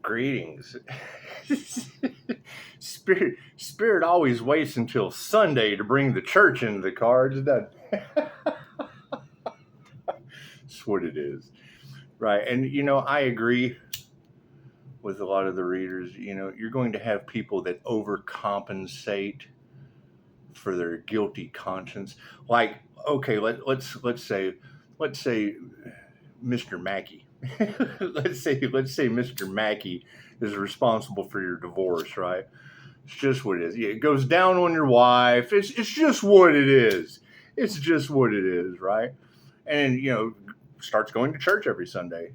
Greetings. Spirit always waits until Sunday to bring the church into the cards, doesn't it? That's what it is. Right. And, I agree with a lot of the readers. You're going to have people that overcompensate for their guilty conscience. Like, okay, let's say Mr. Mackey. let's say Mr. Mackey is responsible for your divorce, right? It's just what it is. Yeah, it goes down on your wife. It's just what it is. It's just what it is, right? And starts going to church every Sunday,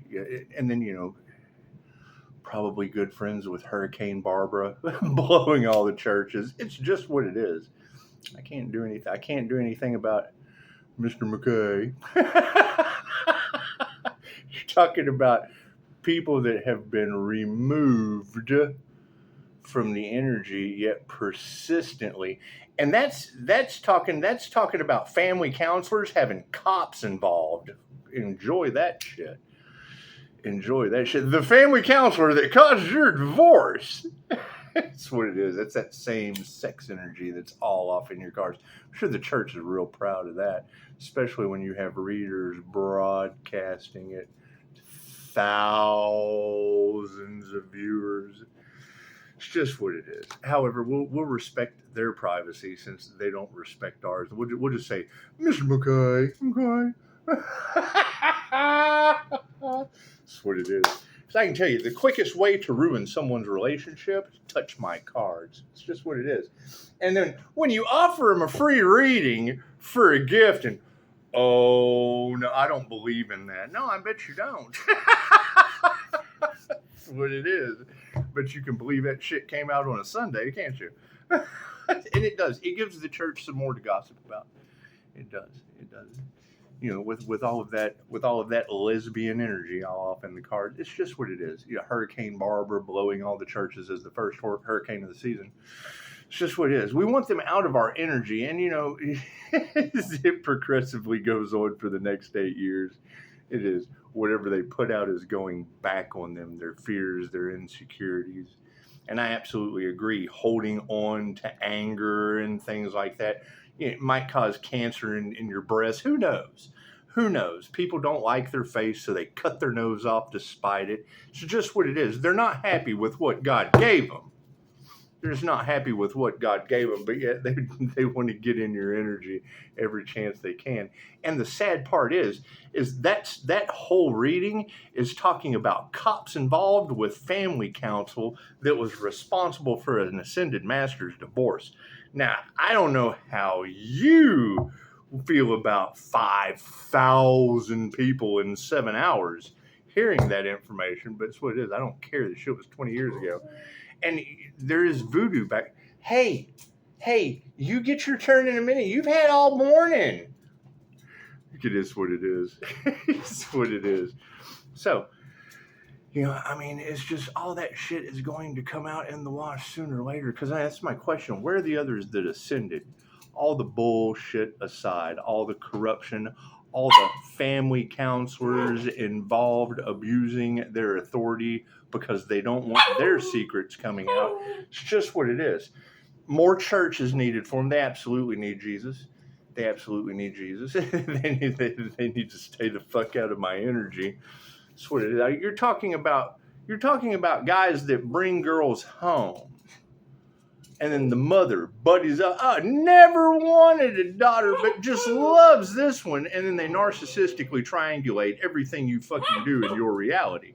and then probably good friends with Hurricane Barbara, blowing all the churches. It's just what it is. I can't do anything. I can't do anything about Mr. McKay. You're talking about people that have been removed from the energy yet persistently, and that's talking about family counselors having cops involved. Enjoy that shit. The family counselor that caused your divorce. That's what it is. That's that same sex energy that's all off in your cards. I'm sure the church is real proud of that, especially when you have readers broadcasting it to thousands of viewers. It's just what it is. However, we'll respect their privacy since they don't respect ours. We'll just say, Mr. McKay, okay. That's what it is. So I can tell you, the quickest way to ruin someone's relationship is touch my cards. It's just what it is. And then when you offer them a free reading for a gift, and oh no, I don't believe in that. No, I bet you don't. That's what it is. But you can believe that shit came out on a Sunday, can't you? And it does. It gives the church some more to gossip about. It does. It does. With all of that lesbian energy all off in the card, it's just what it is. Hurricane Barbara blowing all the churches as the first hurricane of the season. It's just what it is. We want them out of our energy, and it progressively goes on for the next 8 years. It is whatever they put out is going back on them, their fears, their insecurities. And I absolutely agree. Holding on to anger and things like that, it might cause cancer in your breast. Who knows? Who knows? People don't like their face, so they cut their nose off to spite it. It's just what it is. They're not happy with what God gave them. They're just not happy with what God gave them, but yet they want to get in your energy every chance they can. And the sad part is that whole reading is talking about cops involved with family counsel that was responsible for an ascended master's divorce. Now, I don't know how you feel about 5,000 people in 7 hours hearing that information, but it's what it is. I don't care. The shit was 20 years ago. And there is voodoo back. Hey, you get your turn in a minute. You've had all morning. It is what it is. It's what it is. So, it's just all that shit is going to come out in the wash sooner or later. Because that's my question. Where are the others that ascended? All the bullshit aside, all the corruption, all the family counselors involved abusing their authority because they don't want their secrets coming out. It's just what it is. More church is needed for them. They absolutely need Jesus. They absolutely need Jesus. they need to stay the fuck out of my energy. That's what it is. You're talking about guys that bring girls home. And then the mother buddies up. Never wanted a daughter, but just loves this one. And then they narcissistically triangulate everything you fucking do in your reality.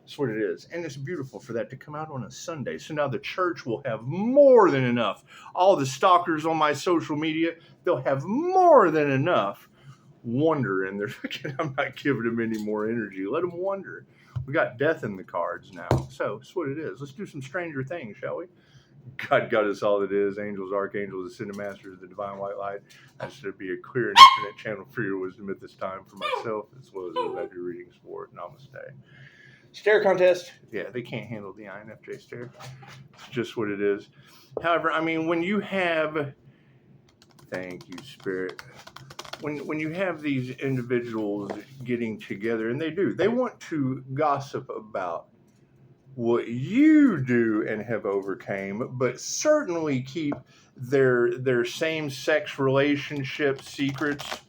That's what it is. And it's beautiful for that to come out on a Sunday. So now the church will have more than enough. All the stalkers on my social media, they'll have more than enough wonder. And they're fucking, I'm not giving them any more energy. Let them wonder. We got death in the cards now. So that's what it is. Let's do some stranger things, shall we? God got us all that is, angels, archangels, ascended masters, the divine white light. I should be a clear and infinite channel for your wisdom at this time for myself, as well as those I do readings for. Namaste. Stare contest. Yeah, they can't handle the INFJ stare. It's just what it is. However, when you have, thank you, Spirit. When you have these individuals getting together, and they want to gossip about what you do and have overcame, but certainly keep their same-sex relationship secrets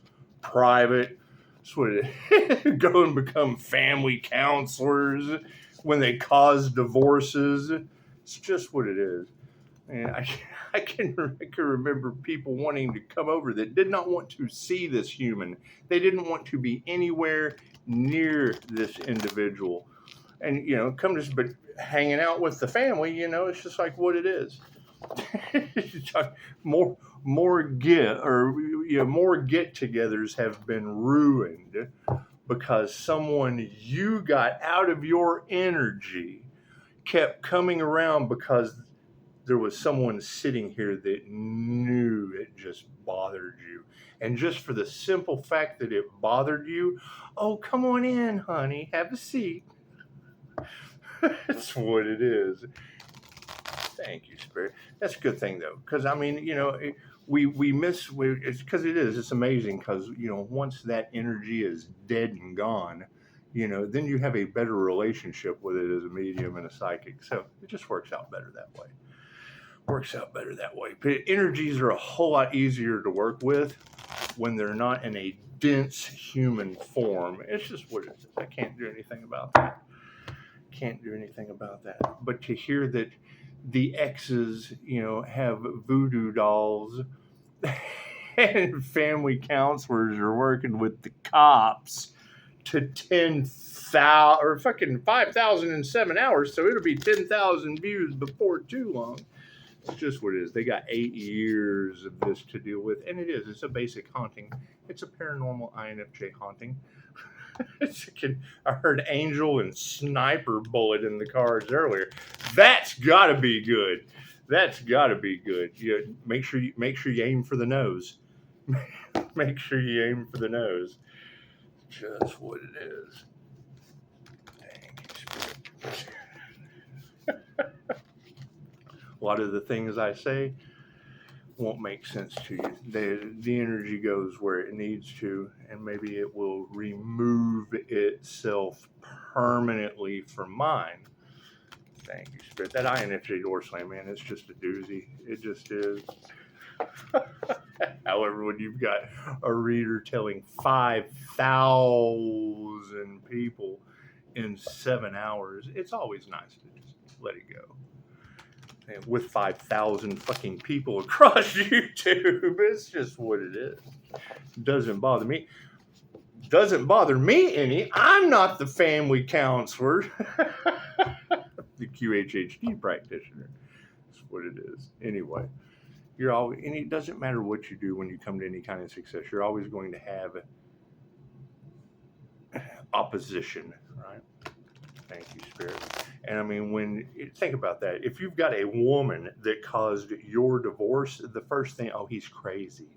private. That's what it go and become family counselors when they cause divorces. It's just what it is. And I can remember people wanting to come over that did not want to see this human. They didn't want to be anywhere near this individual. And, come just, but hanging out with the family, it's just like what it is. more get-togethers have been ruined because someone you got out of your energy kept coming around because there was someone sitting here that knew it just bothered you. And just for the simple fact that it bothered you, oh, come on in, honey, have a seat. That's what it is. Thank you, Spirit. That's a good thing, though, because we miss. It's because it's amazing. Because once that energy is dead and gone, then you have a better relationship with it as a medium and a psychic. So it just works out better that way. But energies are a whole lot easier to work with when they're not in a dense human form. It's just what it is. I can't do anything about that. But to hear that the exes, have voodoo dolls and family counselors are working with the cops to 10,000 or fucking 5,007 hours, so it'll be 10,000 views before too long. It's just what it is. They got 8 years of this to deal with, and it is. It's a basic haunting. It's a paranormal INFJ haunting. I heard angel and sniper bullet in the cards earlier. That's got to be good. Make sure you aim for the nose. Make sure you aim for the nose. Just what it is. Thank you, Spirit. A lot of the things I say won't make sense to you. The energy goes where it needs to, and maybe it will remove itself permanently from mine. Thank you, Spirit. That INFJ door slam, man, it's just a doozy. It just is. However, when you've got a reader telling 5,000 people in 7 hours, it's always nice to just let it go. And with 5,000 fucking people across YouTube, it's just what it is. Doesn't bother me any. I'm not the family counselor. The QHHD practitioner. That's what it is. Anyway, and it doesn't matter what you do when you come to any kind of success. You're always going to have opposition, right? Thank you, Spirit. And think about that. If you've got a woman that caused your divorce, the first thing, he's crazy.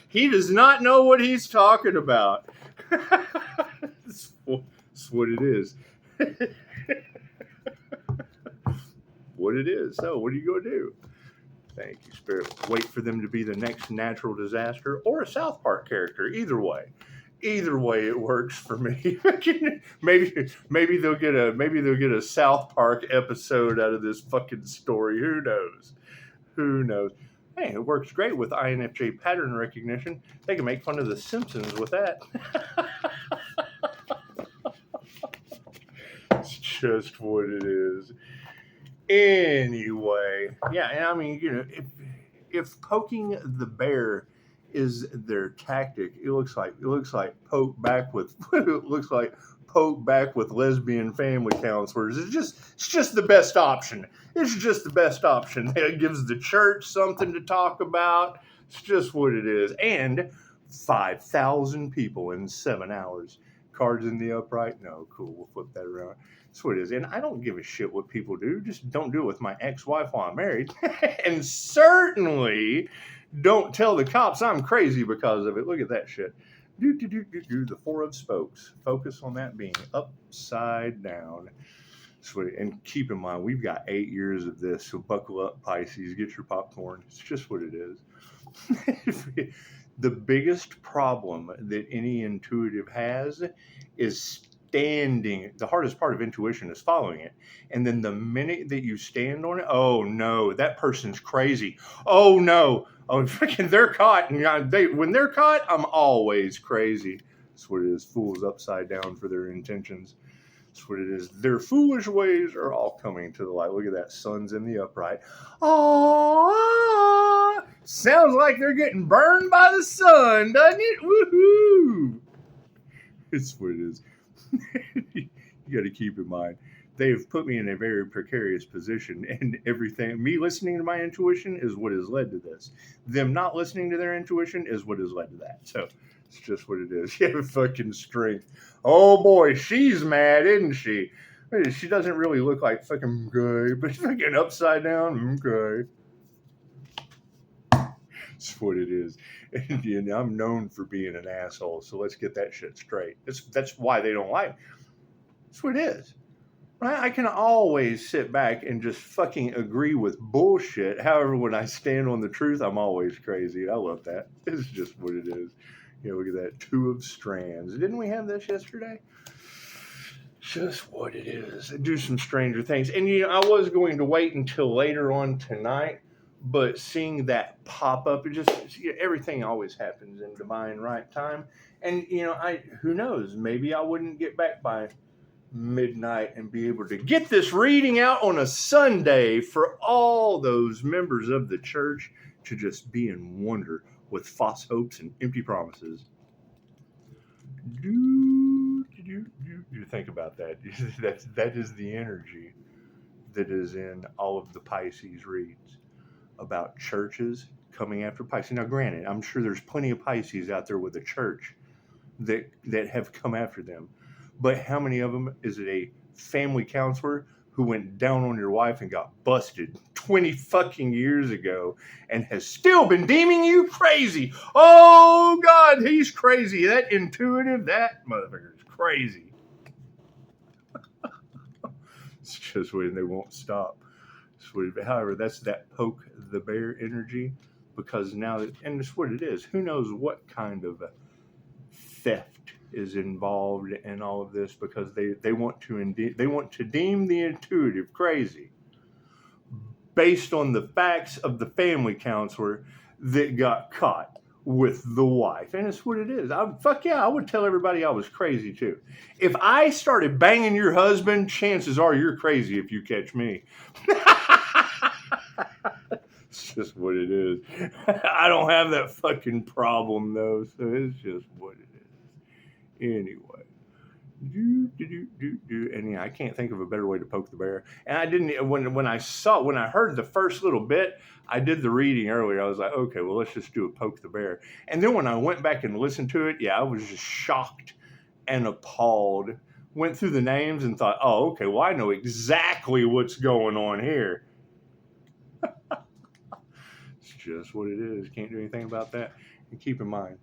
He does not know what he's talking about. That's what it is. What it is. So what are you going to do? Thank you, Spirit. Wait for them to be the next natural disaster or a South Park character. Either way, it works for me. maybe they'll get a South Park episode out of this fucking story. Who knows? Hey, it works great with INFJ pattern recognition. They can make fun of The Simpsons with that. It's just what it is. Anyway, yeah, and if poking the bear is their tactic, it looks like poke back with lesbian family counselors. It's just the best option. It gives the church something to talk about. It's just what it is. And 5,000 people in 7 hours. Cards in the upright? No, cool. We'll flip that around. That's what it is. And I don't give a shit what people do. Just don't do it with my ex-wife while I'm married. And certainly don't tell the cops I'm crazy because of it. Look at that shit. The Four of Spokes. Focus on that being upside down. And keep in mind, we've got 8 years of this, so buckle up, Pisces. Get your popcorn. It's just what it is. The biggest problem that any intuitive has is standing, the hardest part of intuition is following it. And then the minute that you stand on it, oh no, that person's crazy. Oh no, oh freaking they're caught. And when they're caught, I'm always crazy. That's what it is. Fools upside down for their intentions. That's what it is. Their foolish ways are all coming to the light. Look at that. Sun's in the upright. Oh, sounds like they're getting burned by the sun, doesn't it? Woohoo! It's what it is. You got to keep in mind, they have put me in a very precarious position, and everything, me listening to my intuition is what has led to this. Them not listening to their intuition is what has led to that. So it's just what it is. You have fucking strength. Oh boy, she's mad, isn't she? She doesn't really look like fucking good, but fucking upside down, okay. That's what it is. And I'm known for being an asshole, so let's get that shit straight. That's why they don't like me. That's what it is. Right? I can always sit back and just fucking agree with bullshit. However, when I stand on the truth, I'm always crazy. I love that. It's just what it is. Look at that. 2 of strands. Didn't we have this yesterday? Just what it is. Do some stranger things. And, I was going to wait until later on tonight, but seeing that pop up, it just, everything always happens in divine right time. And, who knows? Maybe I wouldn't get back by midnight and be able to get this reading out on a Sunday for all those members of the church to just be in wonder with false hopes and empty promises. Do think about that. That is the energy that is in all of the Pisces reads about churches coming after Pisces. Now, granted, I'm sure there's plenty of Pisces out there with a church that have come after them. But how many of them is it a family counselor who went down on your wife and got busted 20 fucking years ago and has still been deeming you crazy? Oh, God, he's crazy. That intuitive, that motherfucker is crazy. It's just when they won't stop. However, that's that poke the bear energy, because now, and it's what it is. Who knows what kind of theft is involved in all of this, because they want to deem the intuitive crazy based on the facts of the family counselor that got caught with the wife. And it's what it is. I would tell everybody I was crazy too. If I started banging your husband, chances are you're crazy if you catch me. It's just what it is. I don't have that fucking problem though, so it's just what it is. Anyway, and I can't think of a better way to poke the bear. And I didn't, when I heard the first little bit, I did the reading earlier. I was like, okay, well, let's just do a poke the bear. And then when I went back and listened to it, I was just shocked and appalled. Went through the names and thought, oh, okay, well, I know exactly what's going on here. It's just what it is. Can't do anything about that. And keep in mind,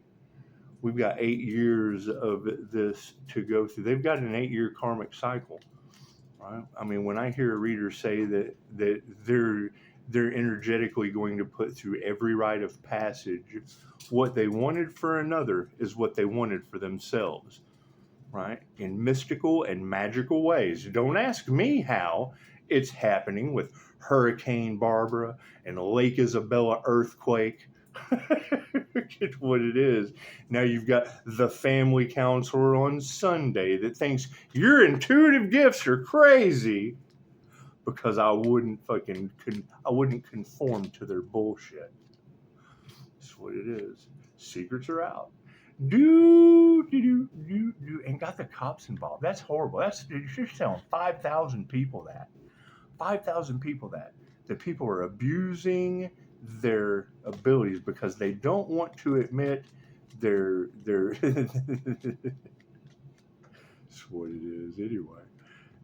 we've got 8 years of this to go through. They've got an 8-year karmic cycle, right? I mean, when I hear a reader say that they're energetically going to put through every rite of passage, what they wanted for another is what they wanted for themselves, right? In mystical and magical ways. Don't ask me how. It's happening with Hurricane Barbara and Lake Isabella earthquake. It's what it is. Now you've got the family counselor on Sunday that thinks your intuitive gifts are crazy because I wouldn't conform to their bullshit. That's what it is. Secrets are out. And got the cops involved. That's horrible. You're telling 5,000 people that. 5,000 people that people are abusing their abilities because they don't want to admit their that's what it is. Anyway,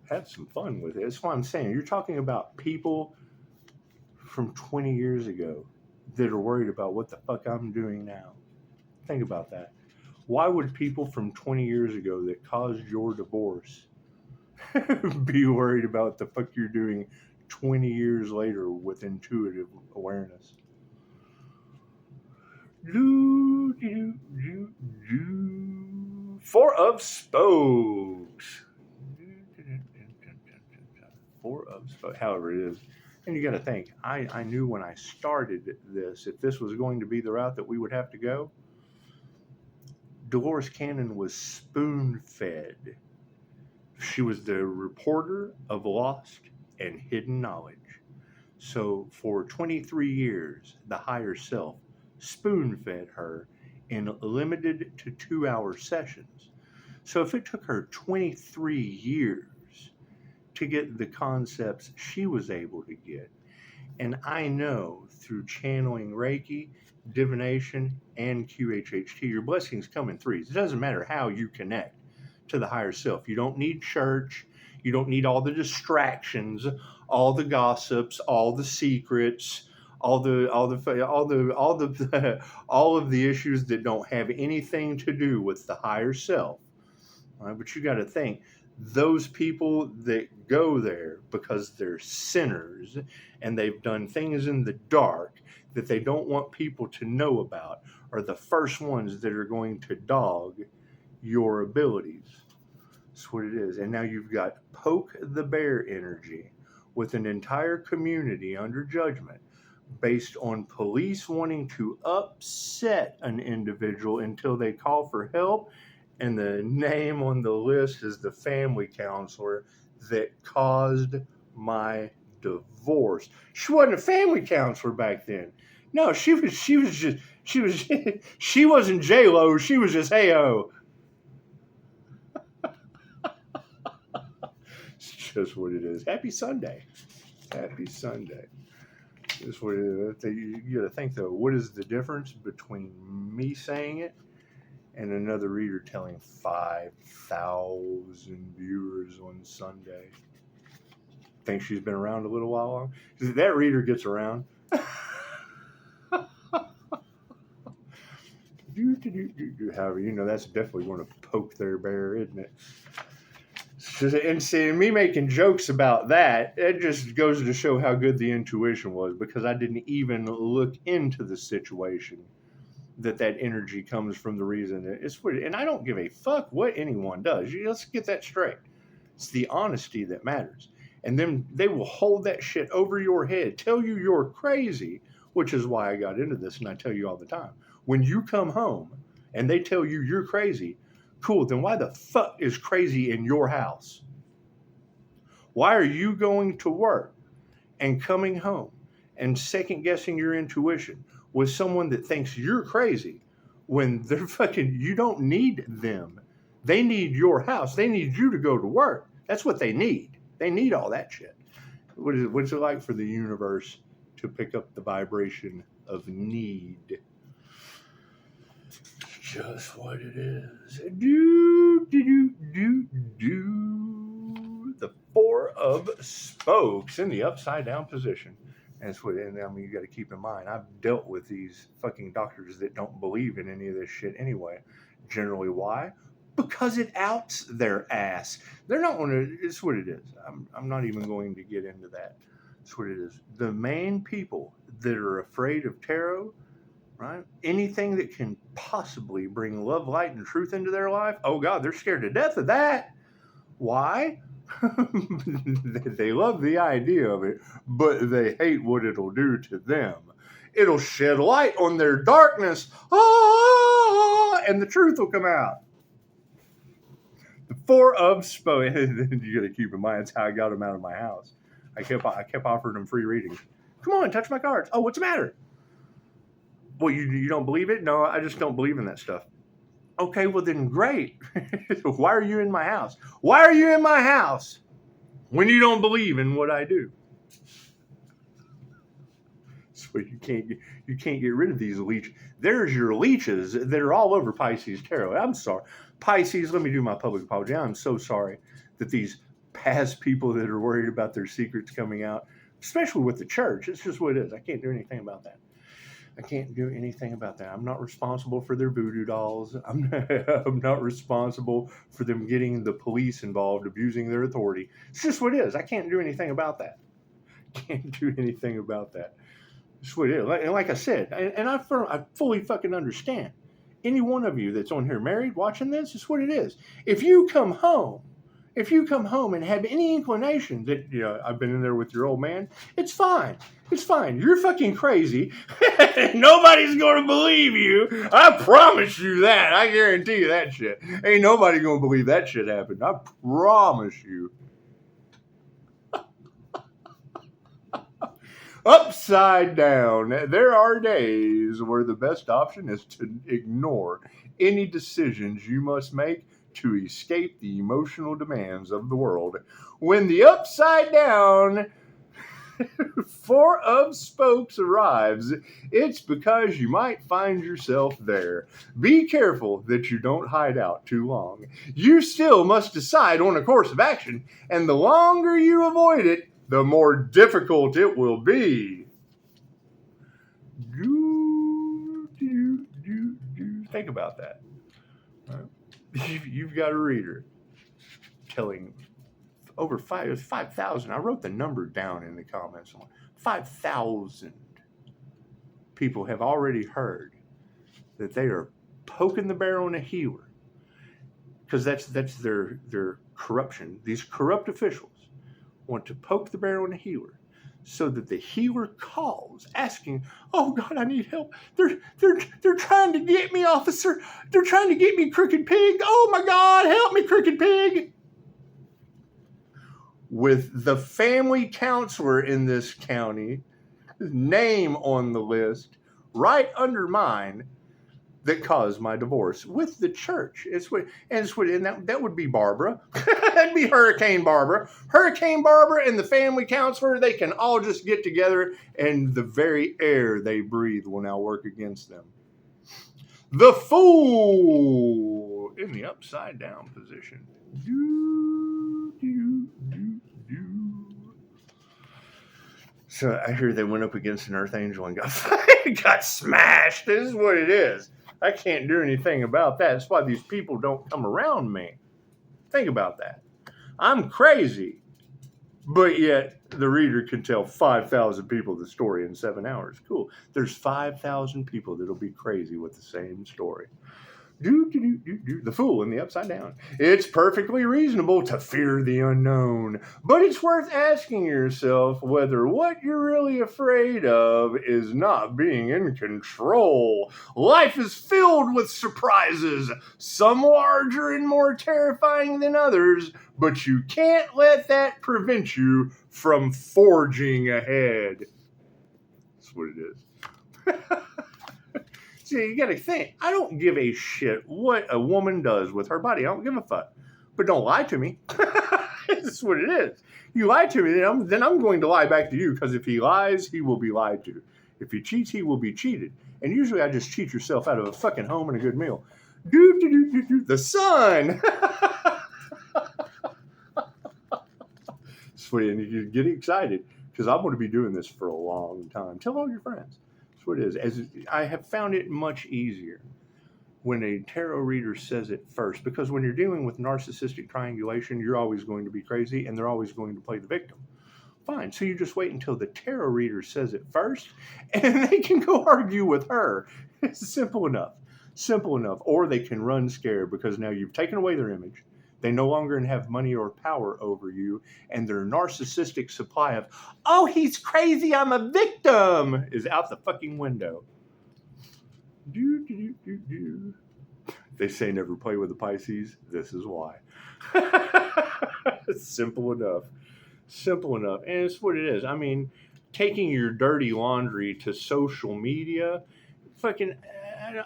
have some fun with it. That's what I'm saying. You're talking about people from 20 years ago that are worried about what the fuck I'm doing now. Think about that. Why would people from 20 years ago that caused your divorce be worried about what the fuck you're doing 20 years later with intuitive awareness? Four of Spokes. spokes. 4 of spokes, however it is. And you got to think, I knew when I started this, if this was going to be the route that we would have to go, Dolores Cannon was spoon-fed. She was the reporter of lost and hidden knowledge. So for 23 years, the higher self spoon-fed her in limited to 2-hour sessions. So if it took her 23 years to get the concepts she was able to get, and I know through channeling Reiki, divination, and QHHT, your blessings come in threes. It doesn't matter how you connect to the higher self. You don't need church. You don't need all the distractions, all the gossips, all the secrets, all of the issues that don't have anything to do with the higher self. All right, but you got to think, those people that go there because they're sinners and they've done things in the dark that they don't want people to know about are the first ones that are going to dog your abilities. That's what it is. And now you've got poke the bear energy with an entire community under judgment based on police wanting to upset an individual until they call for help. And the name on the list is the family counselor that caused my divorce. She wasn't a family counselor back then. No, she wasn't J-Lo, she was just hey-oh. It's just what it is. Happy Sunday. Happy Sunday. That's what it is. You got to think, though, what is the difference between me saying it and another reader telling 5,000 viewers on Sunday? Think she's been around a little while long? Because that reader gets around. However, that's definitely going to poke their bear, isn't it? And seeing me making jokes about that, it just goes to show how good the intuition was, because I didn't even look into the situation that energy comes from. The reason it's weird, and I don't give a fuck what anyone does. Let's get that straight. It's the honesty that matters. And then they will hold that shit over your head, tell you you're crazy, which is why I got into this, and I tell you all the time. When you come home and they tell you you're crazy, cool, then why the fuck is crazy in your house? Why are you going to work and coming home and second guessing your intuition with someone that thinks you're crazy when they're fucking, you don't need them. They need your house. They need you to go to work. That's what they need. They need all that shit. What's it like for the universe to pick up the vibration of need? Just what it is. The 4 of spokes in the upside down position. And you got to keep in mind, I've dealt with these fucking doctors that don't believe in any of this shit anyway. Generally, why? Because it outs their ass. They're not going to. It's what it is. I'm not even going to get into that. It's what it is. The main people that are afraid of tarot, right? Anything that can possibly bring love, light, and truth into their life, oh God, they're scared to death of that. Why? They love the idea of it, but they hate what it'll do to them. It'll shed light on their darkness, and the truth will come out. The 4 of spokes. You got to keep in mind, that's how I got them out of my house. I kept offering them free readings. Come on, touch my cards. Oh, what's the matter? Well, you don't believe it? No, I just don't believe in that stuff. Okay, well then great. Why are you in my house? Why are you in my house when you don't believe in what I do? So you can't get rid of these leeches. There's your leeches that are all over Pisces tarot. I'm sorry. Pisces, let me do my public apology. I'm so sorry that these past people that are worried about their secrets coming out, especially with the church, it's just what it is. I can't do anything about that. I can't do anything about that. I'm not responsible for their voodoo dolls. I'm not responsible for them getting the police involved, abusing their authority. It's just what it is. I can't do anything about that. Can't do anything about that. It's what it is. And like I said, and I fully fucking understand. Any one of you that's on here married watching this, it's what it is. If you come home If you come home and have any inclination that, I've been in there with your old man, it's fine. It's fine. You're fucking crazy. Nobody's going to believe you. I promise you that. I guarantee you that shit. Ain't nobody going to believe that shit happened. I promise you. Upside down, there are days where the best option is to ignore any decisions you must make to escape the emotional demands of the world. When the upside down Four of Spokes arrives, it's because you might find yourself there. Be careful that you don't hide out too long. You still must decide on a course of action, and the longer you avoid it, the more difficult it will be. Think about that. You've got a reader telling over 5,000. I wrote the number down in the comments. 5,000 people have already heard that they are poking the bear on a healer, because that's their corruption. These corrupt officials want to poke the bear on a healer so that the healer calls asking, "Oh God, I need help. They're trying to get me, officer. They're trying to get me, crooked pig. Oh my God, help me, crooked pig." With the family counselor in this county, name on the list, right under mine, that caused my divorce with the church. And that would be Barbara. That'd be Hurricane Barbara. Hurricane Barbara and the family counselor, they can all just get together, and the very air they breathe will now work against them. The Fool in the upside down position. So I hear they went up against an Archangel and got smashed. This is what it is. I can't do anything about that. That's why these people don't come around me. Think about that. I'm crazy, but yet the reader can tell 5,000 people the story in 7 hours. Cool. There's 5,000 people that'll be crazy with the same story. The Fool in the upside down. It's perfectly reasonable to fear the unknown, but it's worth asking yourself whether what you're really afraid of is not being in control. Life is filled with surprises, some larger and more terrifying than others, but you can't let that prevent you from forging ahead. That's what it is. See, you gotta think. I don't give a shit what a woman does with her body. I don't give a fuck. But don't lie to me. That's what it is. You lie to me, then I'm going to lie back to you, because if he lies, he will be lied to. If he cheats, he will be cheated. And usually I just cheat yourself out of a fucking home and a good meal. The sun. Sweet, and you get excited, because I'm going to be doing this for a long time. Tell all your friends. That's what it is. As I have found it much easier when a tarot reader says it first, because when you're dealing with narcissistic triangulation, you're always going to be crazy, and they're always going to play the victim. Fine. So you just wait until the tarot reader says it first, and they can go argue with her. It's simple enough. Simple enough. Or they can run scared, because now you've taken away their image. They no longer have money or power over you, and their narcissistic supply of, "Oh, he's crazy, I'm a victim," is out the fucking window. They say never play with the Pisces. This is why. Simple enough. Simple enough. And it's what it is. I mean, taking your dirty laundry to social media,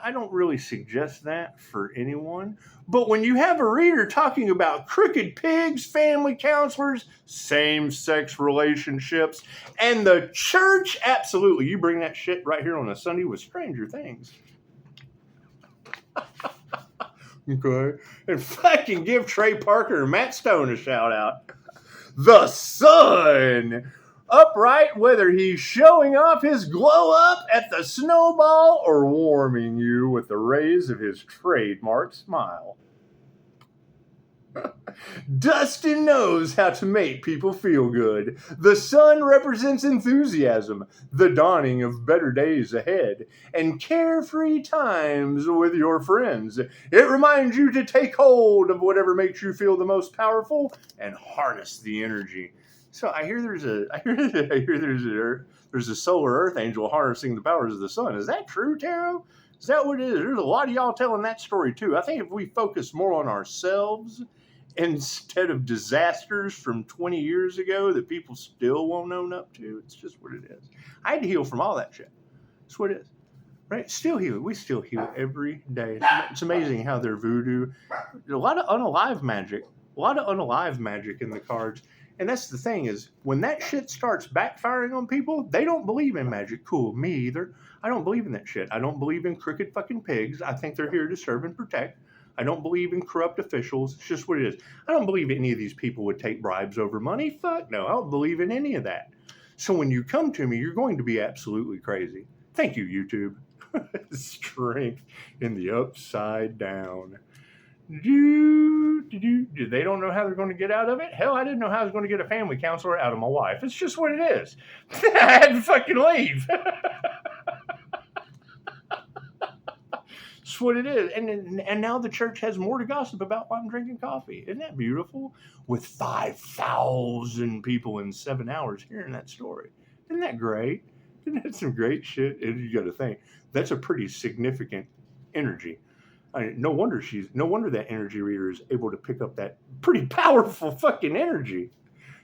I don't really suggest that for anyone. But when you have a reader talking about crooked pigs, family counselors, same-sex relationships, and the church, absolutely. You bring that shit right here on a Sunday with Stranger Things. Okay? And fucking give Trey Parker and Matt Stone a shout out. The sun! Upright, whether he's showing off his glow up at the snowball or warming you with the rays of his trademark smile. Dustin knows how to make people feel good. The sun represents enthusiasm, the dawning of better days ahead, and carefree times with your friends. It reminds you to take hold of whatever makes you feel the most powerful and harness the energy. So I hear there's a solar earth angel harnessing the powers of the sun. Is that true, Tarot? Is that what it is? There's a lot of y'all telling that story too. I think if we focus more on ourselves instead of disasters from 20 years ago that people still won't own up to, it's just what it is. I had to heal from all that shit. That's what it is. Right? Still heal. We still heal every day. It's amazing how they're voodoo. A lot of unalive magic. A lot of unalive magic in the cards. And that's the thing is, when that shit starts backfiring on people, they don't believe in magic. Cool, me either. I don't believe in that shit. I don't believe in crooked fucking pigs. I think they're here to serve and protect. I don't believe in corrupt officials. It's just what it is. I don't believe any of these people would take bribes over money. Fuck no. I don't believe in any of that. So when you come to me, you're going to be absolutely crazy. Thank you, YouTube. Strength in the upside down. They don't know how they're going to get out of it. Hell, I didn't know how I was going to get a family counselor out of my wife. It's just what it is. I had to fucking leave. That's what it is. And now the church has more to gossip about while I'm drinking coffee. Isn't that beautiful? With 5,000 people in 7 hours hearing that story. Isn't that great? Isn't that some great shit? And you got to think, that's a pretty significant energy. No wonder that energy reader is able to pick up that pretty powerful fucking energy.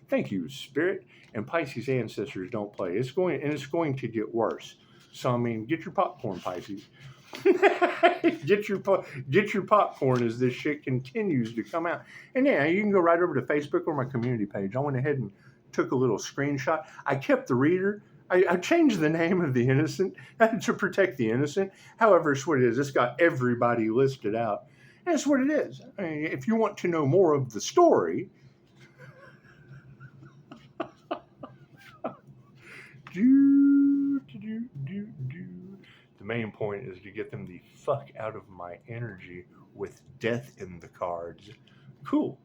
Thank you, Spirit. And Pisces ancestors don't play. It's going to get worse. So I mean, get your popcorn, Pisces. Get your popcorn as this shit continues to come out. And yeah, you can go right over to Facebook or my community page. I went ahead and took a little screenshot. I kept the reader. I changed the name of the innocent to protect the innocent. However, it's what it is. It's got everybody listed out. And it's what it is. I mean, if you want to know more of the story, the main point is to get them the fuck out of my energy with death in the cards. Cool.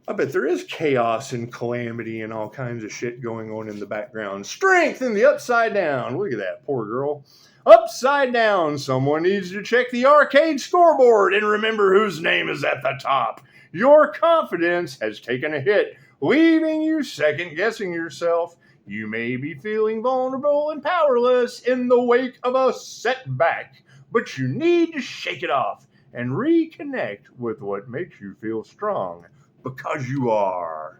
I bet there is chaos and calamity and all kinds of shit going on in the background. Strength in the upside down. Look at that, poor girl. Upside down. Someone needs to check the arcade scoreboard and remember whose name is at the top. Your confidence has taken a hit, leaving you second-guessing yourself. You may be feeling vulnerable and powerless in the wake of a setback, but you need to shake it off and reconnect with what makes you feel strong. Because you are.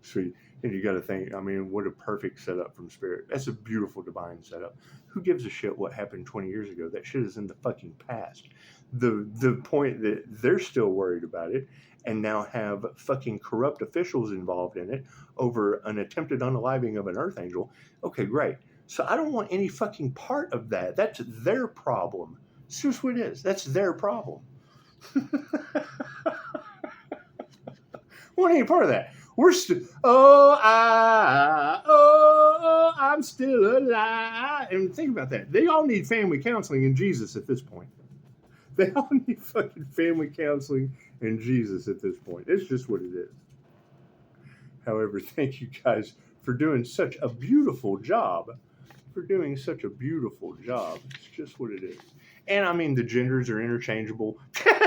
Sweet. And you got to think, I mean, what a perfect setup from Spirit. That's a beautiful divine setup. Who gives a shit what happened 20 years ago? That shit is in the fucking past. The point that they're still worried about it and now have fucking corrupt officials involved in it over an attempted unaliving of an earth angel. Okay, great. So I don't want any fucking part of that. That's their problem. It's just what it is. That's their problem. Want any part of that? We're still, I'm still alive. And think about that. They all need family counseling in Jesus at this point. They all need fucking family counseling in Jesus at this point. It's just what it is. However, thank you guys for doing such a beautiful job. It's just what it is. And I mean, the genders are interchangeable.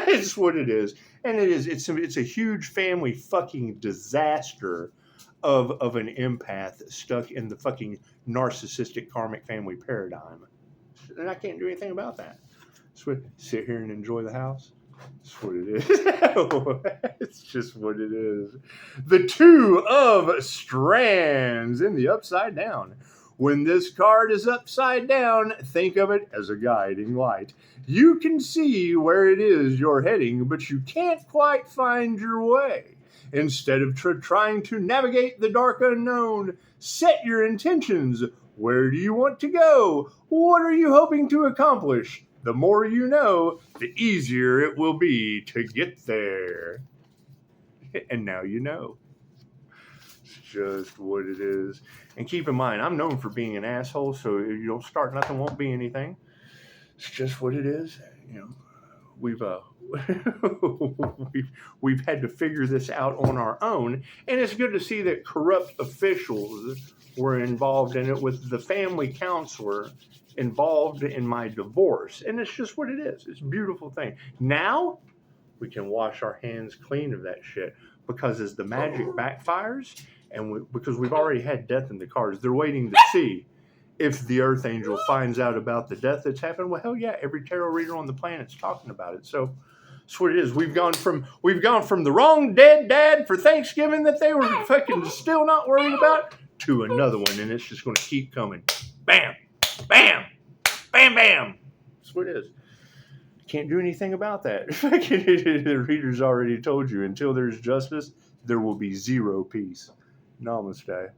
It's what it is. And it's a huge family fucking disaster of an empath stuck in the fucking narcissistic karmic family paradigm. And I can't do anything about that. So sit here and enjoy the house. That's what it is. It's just what it is. The Two of Strands in the upside down. When this card is upside down, think of it as a guiding light. You can see where it is you're heading, but you can't quite find your way. Instead of trying to navigate the dark unknown, set your intentions. Where do you want to go? What are you hoping to accomplish? The more you know, the easier it will be to get there. And now you know. It's just what it is. And keep in mind, I'm known for being an asshole, so if you don't start nothing, won't be anything. It's just what it is. You know, we've we've had to figure this out on our own, and it's good to see that corrupt officials were involved in it, with the family counselor involved in my divorce, and it's just what it is. It's a beautiful thing. Now we can wash our hands clean of that shit, because as the magic backfires, and because we've already had death in the cards, they're waiting to see if the Earth Angel finds out about the death that's happened. Well, hell yeah, every tarot reader on the planet's talking about it. So that's what it is. We've gone from the wrong dead dad for Thanksgiving that they were fucking still not worried about, to another one, and it's just going to keep coming. Bam, bam, bam, bam. That's what it is. Can't do anything about that. The reader's already told you, until there's justice, there will be zero peace. Namaste.